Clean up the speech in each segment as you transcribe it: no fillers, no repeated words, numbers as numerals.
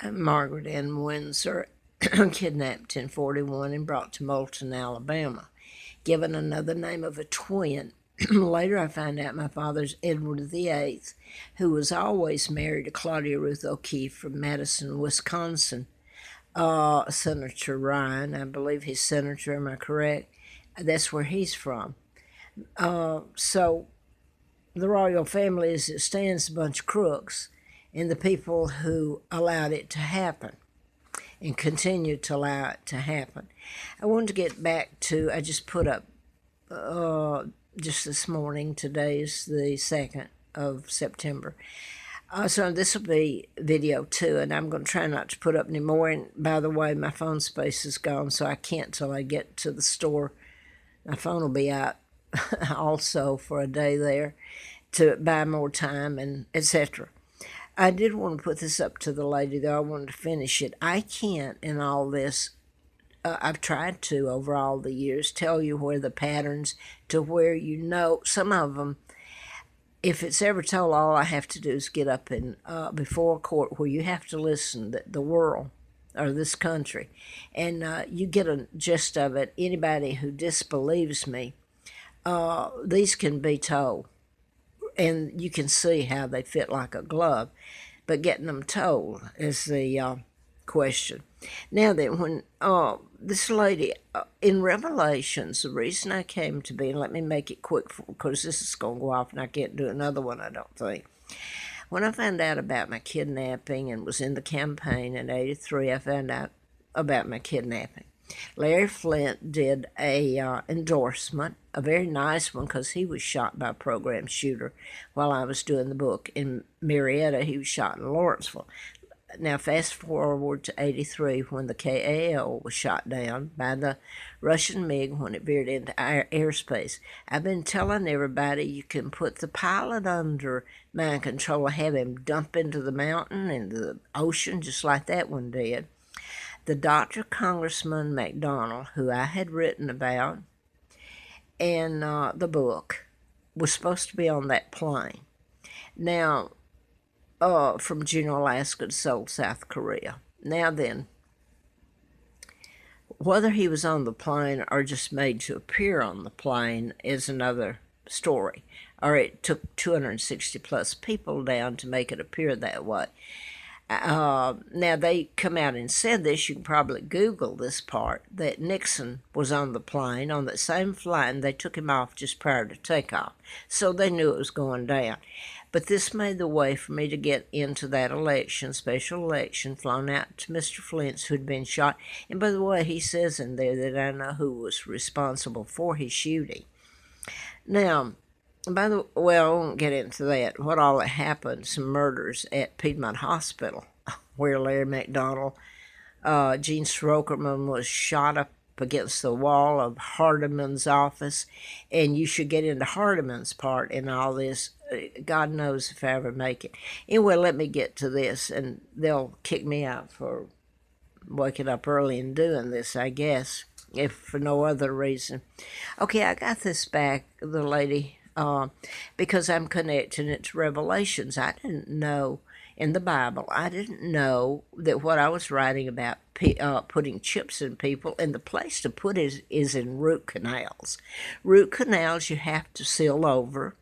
Margaret Ann Windsor, kidnapped in 41 and brought to Moulton, Alabama, given another name of a twin. Later I found out my father's Edward VIII, who was always married to Claudia Ruth O'Keefe from Madison, Wisconsin. Senator Ryan, I believe he's senator, am I correct? That's where he's from. So the royal family, as it stands, a bunch of crooks, and the people who allowed it to happen and continue to allow it to happen. I wanted to get back to, I just put up just this morning, today is the 2nd of September. So this will be video 2, and I'm going to try not to put up any more. And by the way, my phone space is gone, so I can't till I get to the store. My phone will be out also for a day there to buy more time and etc. I did want to put this up to the lady, though. I wanted to finish it. I can't, in all this, I've tried to over all the years, tell you where the patterns to where you know some of them. If it's ever told, all I have to do is get up and before a court where you have to listen to the world or this country, and you get a gist of it. Anybody who disbelieves me, these can be told, and you can see how they fit like a glove, but getting them told is the question. Now then, when this lady in Revelations, the reason I came to be, and let me make it quick because this is going to go off and I can't do another one, I don't think. When I found out about my kidnapping and was in the campaign in '83, I found out about my kidnapping. Larry Flint did a endorsement, a very nice one, because he was shot by a program shooter while I was doing the book. In Marietta, he was shot in Lawrenceville. Now, fast forward to '83 when the KAL was shot down by the Russian MiG when it veered into our airspace. I've been telling everybody you can put the pilot under mind control, have him dump into the mountain and the ocean just like that one did. The Dr. Congressman McDonald, who I had written about in the book, was supposed to be on that plane. Now, from Juneau, Alaska to Seoul, South Korea. Now then, whether he was on the plane or just made to appear on the plane is another story. Or it took 260 plus people down to make it appear that way. Now they come out and said this, you can probably Google this part, that Nixon was on the plane, on that same flight, and they took him off just prior to takeoff. So they knew it was going down. But this made the way for me to get into that election, special election, flown out to Mr. Flint's, who'd been shot. And by the way, he says in there that I know who was responsible for his shooting. Now, well, I won't get into that. What all that happened, some murders at Piedmont Hospital, where Larry McDonald, Gene Strokerman was shot up against the wall of Hardiman's office, and you should get into Hardiman's part in all this. God knows if I ever make it. Anyway, let me get to this, and they'll kick me out for waking up early and doing this, I guess, if for no other reason. Okay, I got this back, the lady, because I'm connecting it to Revelations. I didn't know in the Bible, I didn't know that what I was writing about putting chips in people, and the place to put it is in root canals. Root canals you have to seal over.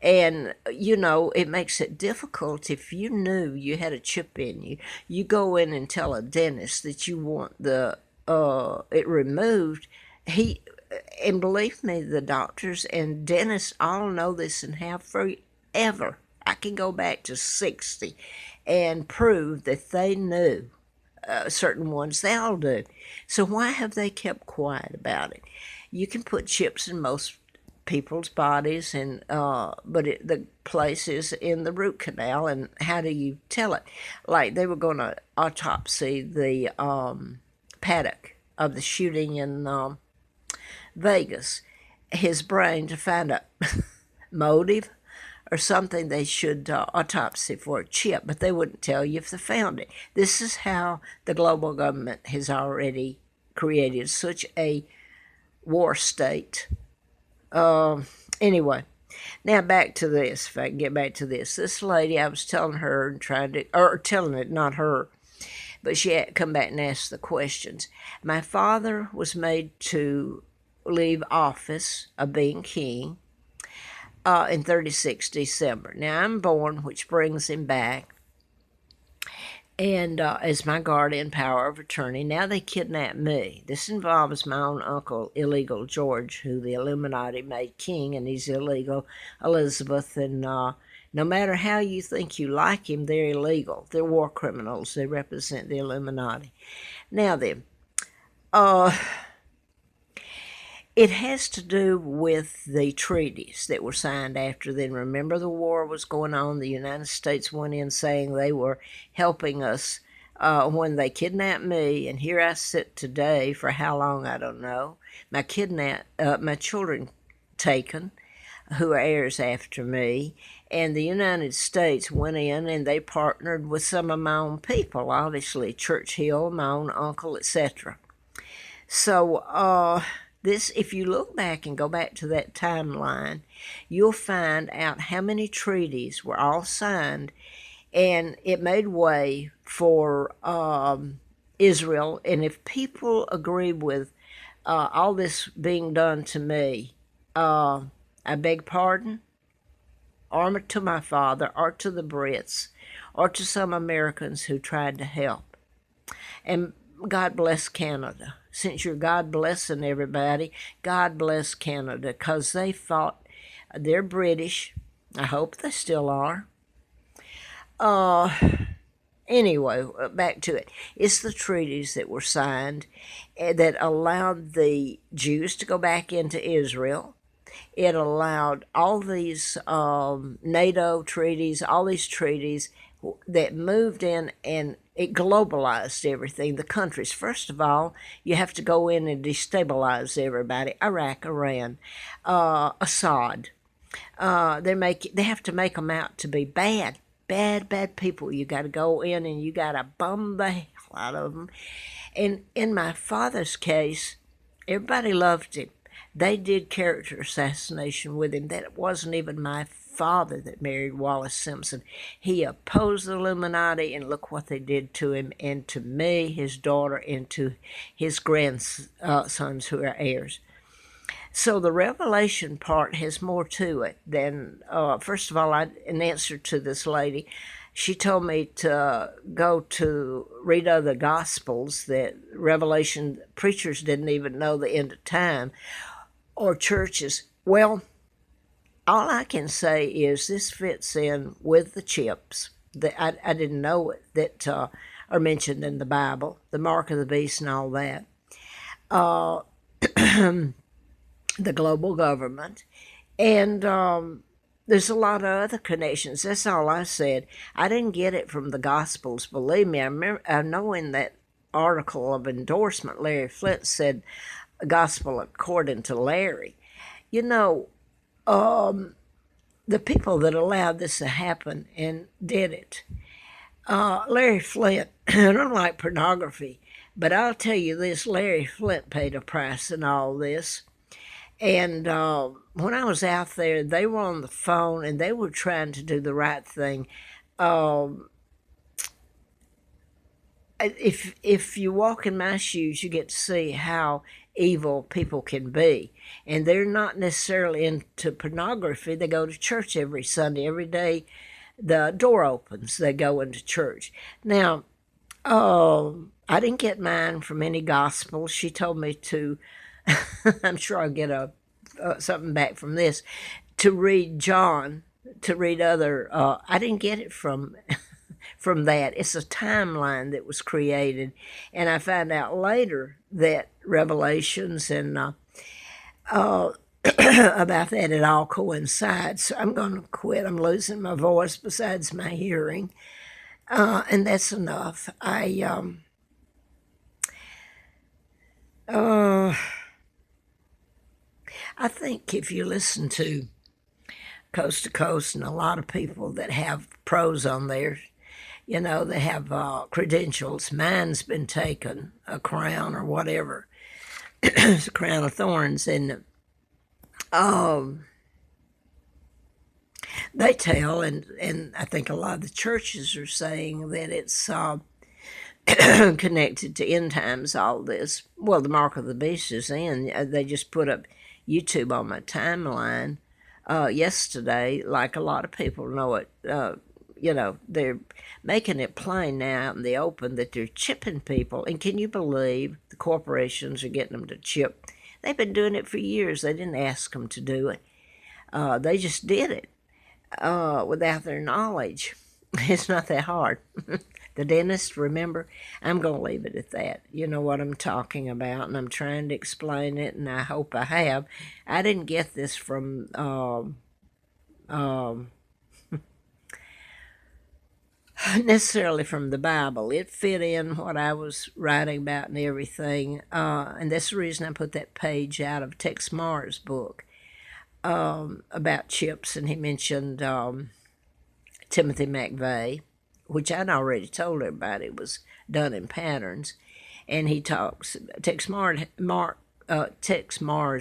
And, you know, it makes it difficult if you knew you had a chip in you. You go in and tell a dentist that you want it removed. And believe me, the doctors and dentists all know this and have forever. I can go back to 60 and prove that they knew certain ones. They all do. So why have they kept quiet about it? You can put chips in most people's bodies, and but the place is in the root canal. And how do you tell it? Like they were going to autopsy the Paddock of the shooting in Vegas, his brain, to find a motive or something. They should autopsy for a chip, but they wouldn't tell you if they found it. This is how the global government has already created such a war state. Anyway, now back to this, if I can get back to this. This lady, I was telling her and telling it, not her, but she had come back and asked the questions. My father was made to leave office of being king in 36 December. Now I'm born, which brings him back, and as my guardian power of attorney. Now they kidnapped me. This involves my own uncle, illegal George, who the Illuminati made king, and he's illegal, Elizabeth, and no matter how you think you like him, they're illegal. They're war criminals. They represent the Illuminati. Now then, it has to do with the treaties that were signed after then. Remember, the war was going on. The United States went in saying they were helping us when they kidnapped me. And here I sit today, for how long, I don't know. My children taken, who are heirs after me. And the United States went in and they partnered with some of my own people, obviously, Churchill, my own uncle, etc. So, if you look back and go back to that timeline, you'll find out how many treaties were all signed, and it made way for Israel. And if people agree with all this being done to me, I beg pardon, or to my father, or to the Brits, or to some Americans who tried to help. And God bless Canada. Since you're God blessing everybody, God bless Canada, because they fought. They're British. I hope they still are. Anyway, back to it. It's the treaties that were signed that allowed the Jews to go back into Israel. It allowed all these NATO treaties, all these treaties that moved in, and it globalized everything, the countries. First of all, you have to go in and destabilize everybody. Iraq, Iran, Assad. They have to make them out to be bad people. You got to go in and you got to bum the hell out of them. And in my father's case, everybody loved him. They did character assassination with him. That wasn't even my father that married Wallace Simpson. He opposed the Illuminati, and look what they did to him and to me, his daughter, and to his grandsons who are heirs. So the revelation part has more to it than, first of all, in answer to this lady, she told me to go to read other Gospels, that Revelation preachers didn't even know the end of time, or churches. Well, all I can say is this fits in with the chips. I didn't know it, that are mentioned in the Bible, the mark of the beast and all that. The global government. And there's a lot of other connections. That's all I said. I didn't get it from the Gospels. Believe me, I know in that article of endorsement, Larry Flint said, Gospel according to Larry. You know, the people that allowed this to happen and did it. Larry Flint, I don't like pornography, but I'll tell you this, Larry Flint paid a price in all this. And when I was out there, they were on the phone and they were trying to do the right thing. If you walk in my shoes, you get to see how evil people can be. And they're not necessarily into pornography. They go to church every Sunday. Every day the door opens, they go into church. Now, I didn't get mine from any gospel. She told me to, I'm sure I'll get something back from this, to read John, to read other, I didn't get it from that. It's a timeline that was created, and I found out later that Revelations and about that, it all coincides. So I'm going to quit. I'm losing my voice besides my hearing, and that's enough. I think if you listen to Coast to Coast and a lot of people that have pros on there, you know, they have credentials. Mine's been taken, a crown or whatever. It's a crown of thorns. And they tell, and I think a lot of the churches are saying that it's connected to end times, all this. Well, the mark of the beast is in. They just put up YouTube on my timeline yesterday, like a lot of people know it. They're making it plain now out in the open that they're chipping people. And can you believe the corporations are getting them to chip? They've been doing it for years. They didn't ask them to do it. They just did it without their knowledge. It's not that hard. The dentist, remember? I'm going to leave it at that. You know what I'm talking about, and I'm trying to explain it, and I hope I have. I didn't get this from necessarily from the Bible. It fit in what I was writing about and everything, and that's the reason I put that page out of Tex Marr's book about chips, and he mentioned Timothy McVeigh, which I'd already told everybody was done in patterns, and he talks. Tex Mars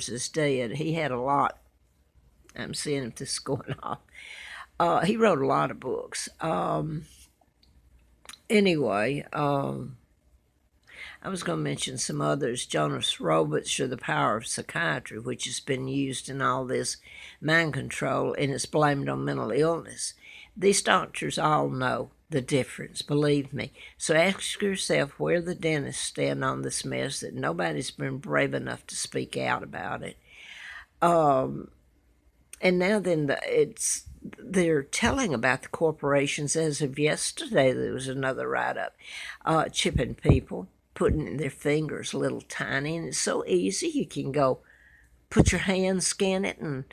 is dead. He had a lot. I'm seeing if this is going off. He wrote a lot of books. Anyway, I was going to mention some others. Jonas Roberts, or The Power of Psychiatry, which has been used in all this mind control, and it's blamed on mental illness. These doctors all know the difference, believe me. So ask yourself where the dentists stand on this mess, that nobody's been brave enough to speak out about it. And now then, they're telling about the corporations. As of yesterday, there was another write-up, chipping people, putting their fingers a little tiny, and it's so easy. You can go put your hand, scan it, and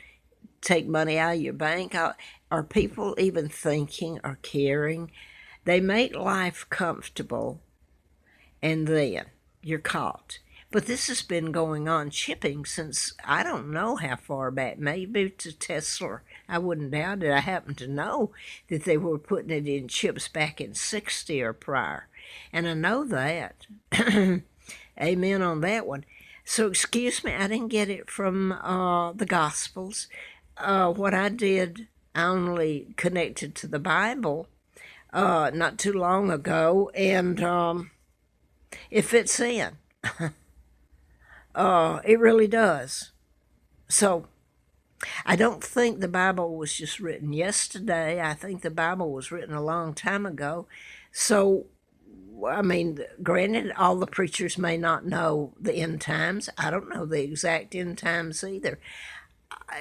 take money out of your bank. Are people even thinking or caring? They make life comfortable, and then you're caught. But this has been going on, chipping, since I don't know how far back, maybe to Tesla. I wouldn't doubt it. I happen to know that they were putting it in chips back in 60 or prior. And I know that. Amen on that one. So excuse me, I didn't get it from the Gospels. What I did, I only connected to the Bible not too long ago, and it fits in. It really does. So I don't think the Bible was just written yesterday. I think the Bible was written a long time ago. So, I mean, granted, all the preachers may not know the end times. I don't know the exact end times either.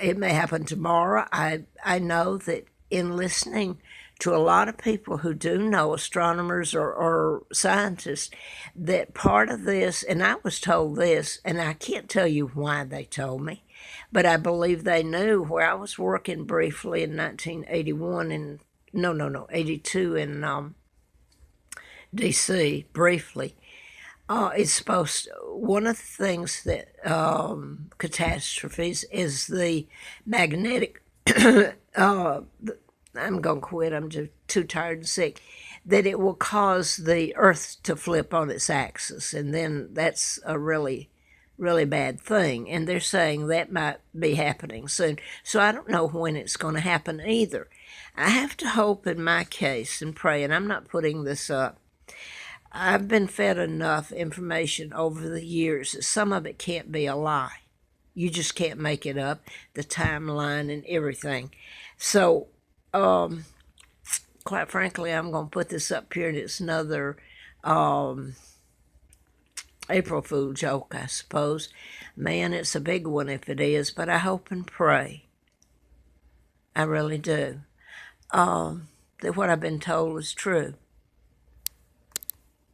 It may happen tomorrow. I know that in listening to a lot of people who do know, astronomers or scientists, that part of this, and I was told this, and I can't tell you why they told me, but I believe they knew. Where I was working briefly in 1981 and 82 in D.C. briefly. It's supposed to, one of the things that catastrophes is the magnetic. I'm going to quit. I'm just too tired and sick. That it will cause the Earth to flip on its axis, and then that's a really, really bad thing. And they're saying that might be happening soon. So I don't know when it's going to happen either. I have to hope in my case and pray, and I'm not putting this up. I've been fed enough information over the years that some of it can't be a lie. You just can't make it up, the timeline and everything. So, quite frankly, I'm going to put this up here, and it's another April Fool joke, I suppose. Man, it's a big one if it is, but I hope and pray. I really do. That what I've been told is true.